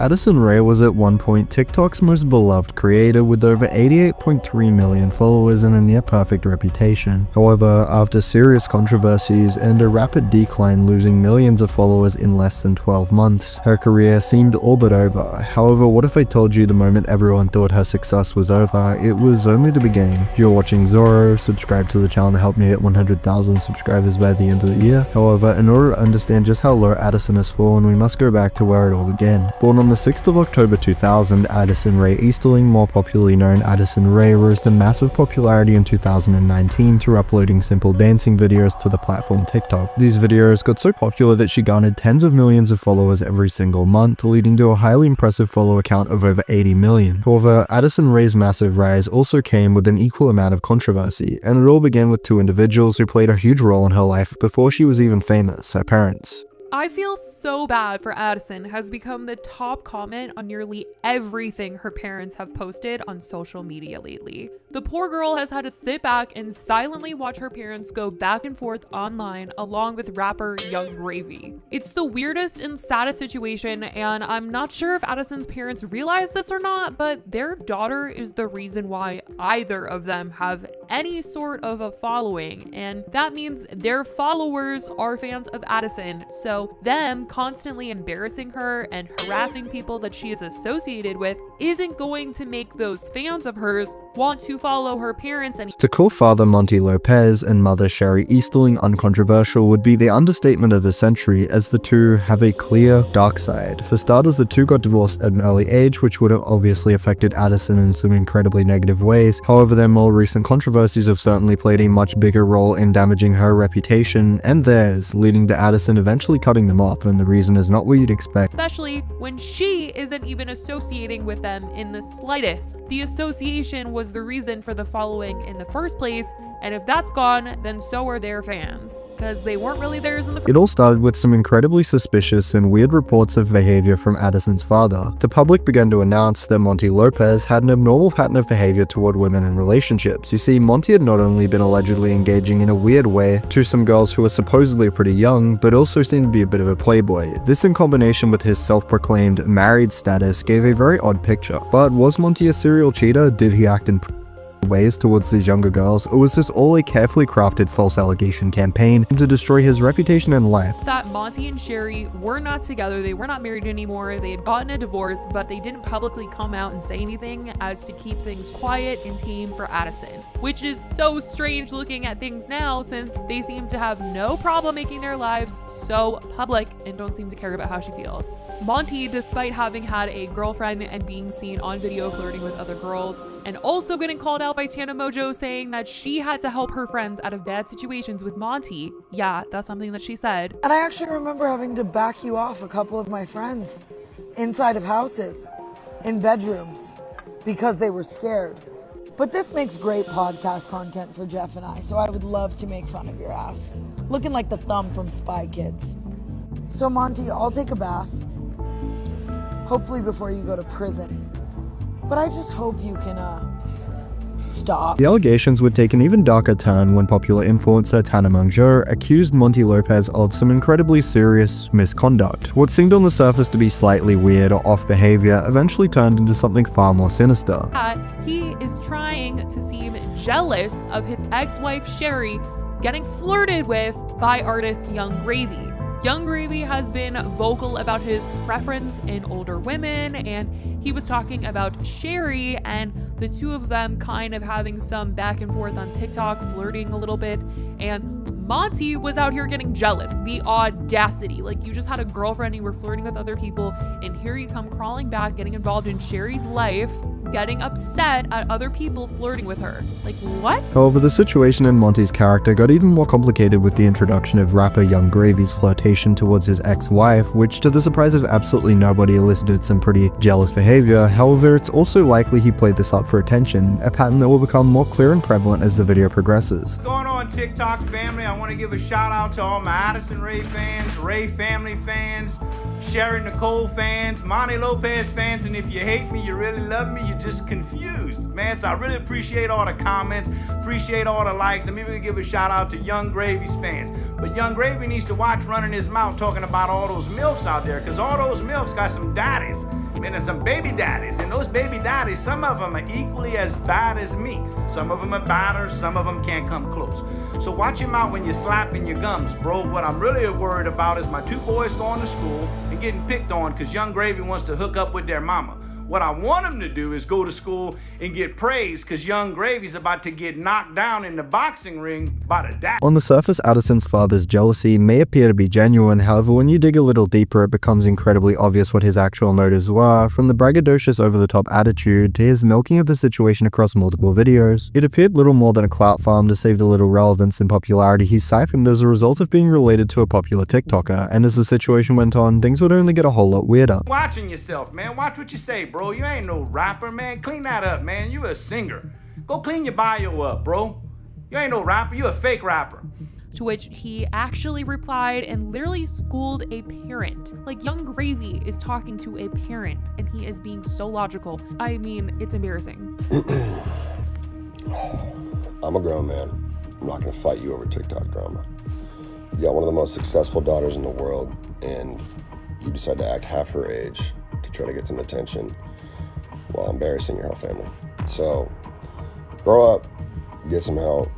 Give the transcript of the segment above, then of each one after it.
Addison Rae was at one point TikTok's most beloved creator with over 88.3 million followers and a near-perfect reputation. However, after serious controversies and a rapid decline, losing millions of followers in less than 12 months, her career seemed all but over. However, what if I told you the moment everyone thought her success was over, it was only the beginning? If you're watching Zorro, subscribe to the channel to help me hit 100,000 subscribers by the end of the year. However, in order to understand just how low Addison has fallen, we must go back to where it all began. Born on the 6th of October 2000, Addison Rae Easterling, more popularly known Addison Rae, rose to massive popularity in 2019 through uploading simple dancing videos to the platform TikTok. These videos got so popular that she garnered tens of millions of followers every single month, leading to a highly impressive follower count of over 80 million. However, Addison Rae's massive rise also came with an equal amount of controversy, and it all began with two individuals who played a huge role in her life before she was even famous: her parents. I feel so bad for Addison has become the top comment on nearly everything her parents have posted on social media lately. The poor girl has had to sit back and silently watch her parents go back and forth online along with rapper Young Gravy. It's the weirdest and saddest situation, and I'm not sure if Addison's parents realize this or not, but their daughter is the reason why either of them have any sort of a following, and that means their followers are fans of Addison. So them constantly embarrassing her and harassing people that she is associated with isn't going to make those fans of hers want to follow her parents any. To call father Monty Lopez and mother Sherry Easterling uncontroversial would be the understatement of the century, as the two have a clear dark side. For starters, the two got divorced at an early age, which would have obviously affected Addison in some incredibly negative ways. However, their more recent controversies have certainly played a much bigger role in damaging her reputation and theirs, leading to Addison eventually cutting them off, and the reason is not what you'd expect. Especially when she isn't even associating with them in the slightest. The association was the reason for the following in the first place, and if that's gone, then so are their fans, because they weren't really theirs in the first. It all started with some incredibly suspicious and weird reports of behavior from Addison's father. The public began to announce that Monty Lopez had an abnormal pattern of behavior toward women in relationships. You see, Monty had not only been allegedly engaging in a weird way to some girls who were supposedly pretty young, but also seemed to be a bit of a playboy. This, in combination with his self-proclaimed married status, gave a very odd picture. But was Monty a serial cheater? Did he act in ways towards these younger girls, or was this all a carefully crafted false allegation campaign to destroy his reputation and life? That Monty and Sherry were not together, they were not married anymore, they had gotten a divorce, but they didn't publicly come out and say anything, as to keep things quiet and tame for Addison, which is so strange looking at things now, since they seem to have no problem making their lives so public and don't seem to care about how she feels. Monty, despite having had a girlfriend and being seen on video flirting with other girls, and also getting called out by Tana Mojo saying that she had to help her friends out of bad situations with Monty. Yeah, that's something that she said. And I actually remember having to back you off a couple of my friends inside of houses, in bedrooms, because they were scared. But this makes great podcast content for Jeff and I, so I would love to make fun of your ass, looking like the thumb from Spy Kids. So Monty, I'll take a bath, hopefully before you go to prison. But I just hope you can, stop. The allegations would take an even darker turn when popular influencer Tana Mojo accused Monty Lopez of some incredibly serious misconduct. What seemed on the surface to be slightly weird or off behavior eventually turned into something far more sinister. He is trying to seem jealous of his ex-wife Sherry getting flirted with by artist Young Gravy. Young Gravy has been vocal about his preference in older women, and he was talking about Sherry and the two of them kind of having some back and forth on TikTok, flirting a little bit, and Monty was out here getting jealous. The audacity. Like, you just had a girlfriend, you were flirting with other people, and here you come crawling back, getting involved in Sherry's life, getting upset at other people flirting with her. Like, what? However, the situation in Monty's character got even more complicated with the introduction of rapper Young Gravy's flirtation towards his ex-wife, which to the surprise of absolutely nobody elicited some pretty jealous behavior. However, it's also likely he played this up for attention, a pattern that will become more clear and prevalent as the video progresses. What's going on, TikTok family? I want to give a shout out to all my Addison Rae fans, Rae family fans, Sherry Nicole fans, Monty Lopez fans, and if you hate me, you really love me, you're just confused, man. So I really appreciate all the comments, appreciate all the likes. I'm even gonna give a shout out to Young Gravy's fans. But Young Gravy needs to watch running his mouth talking about all those MILFs out there, because all those MILFs got some daddies, and some baby daddies. And those baby daddies, some of them are equally as bad as me. Some of them are badder, some of them can't come close. So watch your mouth when you're slapping your gums, bro. What I'm really worried about is my 2 boys going to school and getting picked on because Young Gravy wants to hook up with their mama. What I want him to do is go to school and get praised because Young Gravy's about to get knocked down in the boxing ring by the dad. On the surface, Addison's father's jealousy may appear to be genuine, however when you dig a little deeper it becomes incredibly obvious what his actual motives were, from the braggadocious over-the-top attitude to his milking of the situation across multiple videos. It appeared little more than a clout farm to save the little relevance and popularity he siphoned as a result of being related to a popular TikToker, and as the situation went on, things would only get a whole lot weirder. Watching yourself, man. Watch what you say, bro. You ain't no rapper, man. Clean that up, man. You a singer. Go clean your bio up, bro. You ain't no rapper. You a fake rapper. To which he actually replied and literally schooled a parent. Like, Young Gravy is talking to a parent and he is being so logical. I mean, it's embarrassing. I'm a grown man. I'm not gonna fight you over TikTok drama. You got one of the most successful daughters in the world and you decide to act half her age to try to get some attention while embarrassing your whole family. So, grow up, get some help,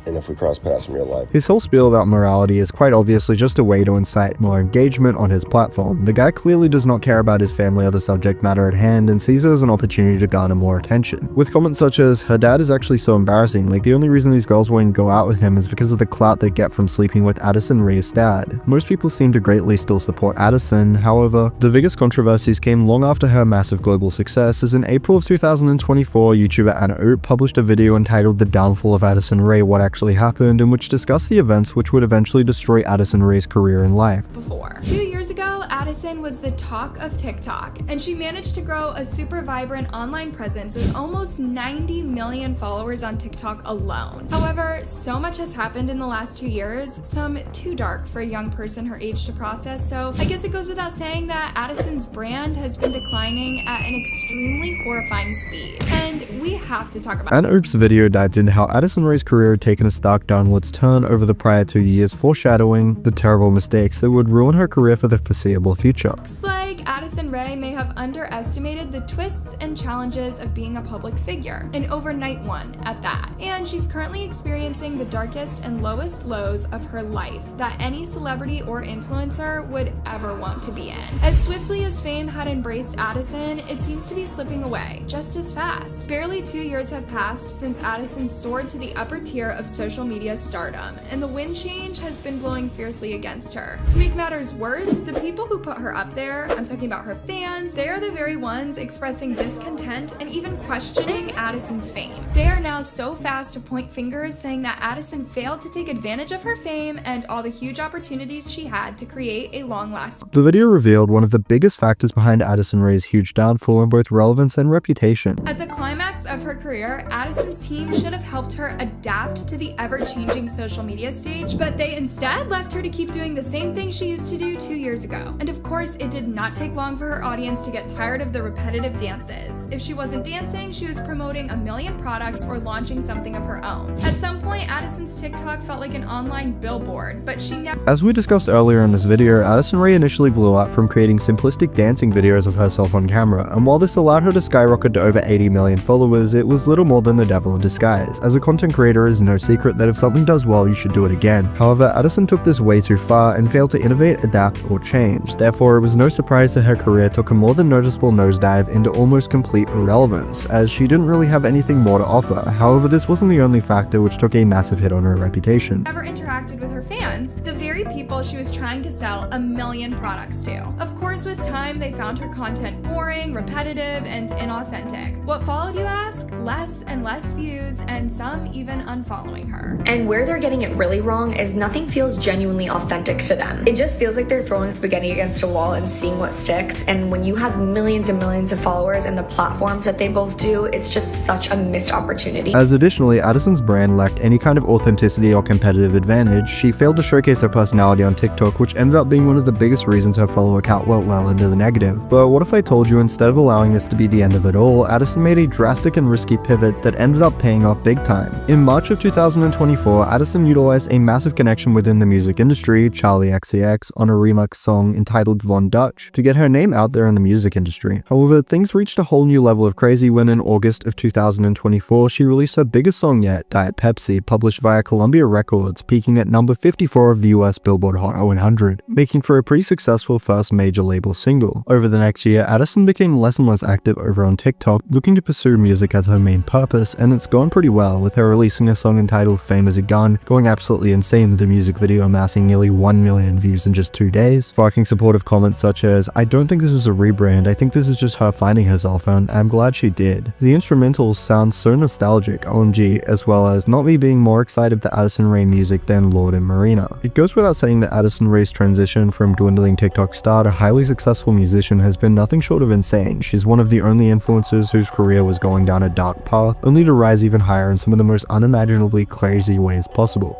and if we cross paths in real life. His whole spiel about morality is quite obviously just a way to incite more engagement on his platform. The guy clearly does not care about his family or the subject matter at hand and sees it as an opportunity to garner more attention. With comments such as, her dad is actually so embarrassing, like the only reason these girls won't go out with him is because of the clout they get from sleeping with Addison Rae's dad. Most people seem to greatly still support Addison, however, the biggest controversies came long after her massive global success, as in April of 2024, YouTuber Anna Oop published a video entitled The Downfall of Addison Rae, What Actually Happened, in which discussed the events which would eventually destroy Addison Rae's career in life. Before. 2 years ago, Addison was the talk of TikTok, and she managed to grow a super vibrant online presence with almost 90 million followers on TikTok alone. However, so much has happened in the last 2 years, some too dark for a young person her age to process, so I guess it goes without saying that Addison's brand has been declining at an extremely horrifying speed. And we have to talk about Anna Oop's video dived into how Addison Rae's career had taken a stark downwards turn over the prior 2 years, foreshadowing the terrible mistakes that would ruin her career for the foreseeable future. Looks like Addison Rae may have underestimated the twists and challenges of being a public figure, an overnight one at that. And she's currently experiencing the darkest and lowest lows of her life that any celebrity or influencer would ever want to be in. As swiftly as fame had embraced Addison, it seems to be slipping away just as fast. Barely 2 years have passed since Addison soared to the upper tier of social media stardom, and the wind change has been blowing fiercely against her. To make matters worse, the people who put her up there, I'm talking about her fans, they are the very ones expressing discontent and even questioning Addison's fame. They are now so fast to point fingers, saying that Addison failed to take advantage of her fame and all the huge opportunities she had to create a long-lasting. The video revealed one of the biggest factors behind Addison Rae's huge downfall in both relevance and reputation. At the climax of her career, Addison's team should have helped her adapt to the ever-changing social media stage, but they instead left her to keep doing the same thing she used to do 2 years ago. And of course, it did not take long for her audience to get tired of the repetitive dances. If she wasn't dancing, she was promoting a million products or launching something of her own. At some point, Addison's TikTok felt like an online billboard, but she never— As we discussed earlier in this video, Addison Rae initially blew up from creating simplistic dancing videos of herself on camera, and while this allowed her to skyrocket to over 80 million followers, it was little more than the devil in disguise. As a content creator, it is no secret that if something does well, you should do it again. However, Addison took this way too far and failed to innovate, adapt, or change. Therefore, it was no surprise that her career took a more than noticeable nosedive into almost complete irrelevance, as she didn't really have anything more to offer. However, this wasn't the only factor which took a massive hit on her reputation. Never interacted with her fans, the very people she was trying to sell a million products to. Of course, with time, they found her content boring, repetitive, and inauthentic. What followed, you ask? Less and less views, and some even unfollowing her. And where they're getting it really wrong is nothing feels genuinely authentic to them. It just feels like they're throwing spaghetti against a wall and seeing what sticks. And when you have millions and millions of followers and the platforms that they both do, it's just such a missed opportunity. As additionally, Addison's brand lacked any kind of authenticity or competitive advantage. She failed to showcase her personality on TikTok, which ended up being one of the biggest reasons her follower count went well into the negative. But what if I told you instead of allowing this to be the end of it all, Addison made a drastic drastic and risky pivot that ended up paying off big time. In March of 2024, Addison utilized a massive connection within the music industry, Charlie XCX, on a remix song entitled Von Dutch, to get her name out there in the music industry. However, things reached a whole new level of crazy when in August of 2024, she released her biggest song yet, Diet Pepsi, published via Columbia Records, peaking at number 54 of the US Billboard Hot 100, making for a pretty successful first major label single. Over the next year, Addison became less and less active over on TikTok, looking to pursue music as her main purpose, and it's gone pretty well, with her releasing a song entitled Fame as a Gun, going absolutely insane with the music video amassing nearly 1 million views in just 2 days, sparking supportive comments such as, "I don't think this is a rebrand, I think this is just her finding herself, and I'm glad she did." The instrumentals sound so nostalgic, OMG, as well as not me being more excited for Addison Rae music than Lorde and Marina. It goes without saying that Addison Rae's transition from dwindling TikTok star to highly successful musician has been nothing short of insane. She's one of the only influencers whose career was going down a dark path, only to rise even higher in some of the most unimaginably crazy ways possible.